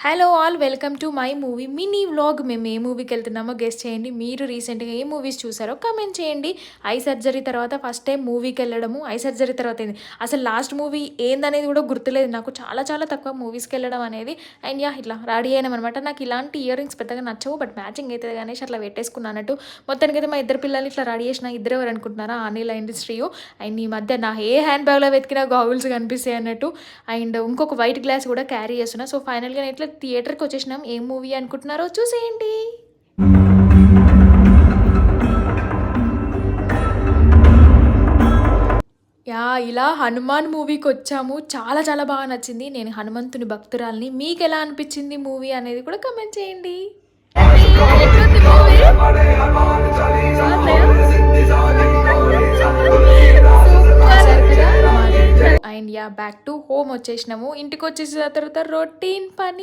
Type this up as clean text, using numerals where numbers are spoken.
Hello all welcome to my movie mini vlog. మేము ఏ మూవీకి వెళ్తున్నామో guest చేయండి. మీరు రీసెంట్గా ఏ మూవీస్ చూసారో కమెంట్ చేయండి. ఐ సర్జరీ తర్వాత ఫస్ట్ టైం మూవీకి వెళ్ళడము, ఐ సర్జరీ తర్వాత ఏంది అసలు లాస్ట్ మూవీ ఏందనేది కూడా గుర్తులేదు నాకు. చాలా చాలా తక్కువ మూవీస్కి వెళ్ళడం అనేది. అండ్ ఇట్లా రెడీ అయినామన్నమాట. నాకు ఇలాంటి ఇయర్ రింగ్స్ పెద్దగా నచ్చవు, బట్ మ్యాచింగ్ అవుతుంది కానీ అట్లా పెట్టేసుకున్నాను అన్నట్టు. మొత్తానికి అయితే మా ఇద్దరు పిల్లల్ని ఇట్లా రెడీ చేసిన. ఇద్దరు ఎవరు అనుకుంటున్నారా, అనిల్ అండ్ శ్రీయు. అండ్ ఈ మధ్య నా ఏ హ్యాండ్ బ్యాగ్లో వెతికినా గాగుల్స్ కనిపిస్తాయి అన్నట్టు. అండ్ ఇంకొక వైట్ గ్లాస్ కూడా క్యారీ చేస్తున్నా. సో ఫైనల్గా ఇట్లా థియేటర్కి వచ్చేసినాం. ఏం మూవీ అనుకుంటున్నారో చూసేయండి. ఇలా హనుమాన్ మూవీకి వచ్చాము. చాలా చాలా బాగా నచ్చింది. నేను హనుమంతుని భక్తురాల్ని. మీకు ఎలా అనిపించింది మూవీ అనేది కూడా కమెంట్ చేయండి. అండ్ బ్యాక్ టు హోమ్ వచ్చేసినాము. ఇంటికి వచ్చేసిన తర్వాత రొటీన్ పని.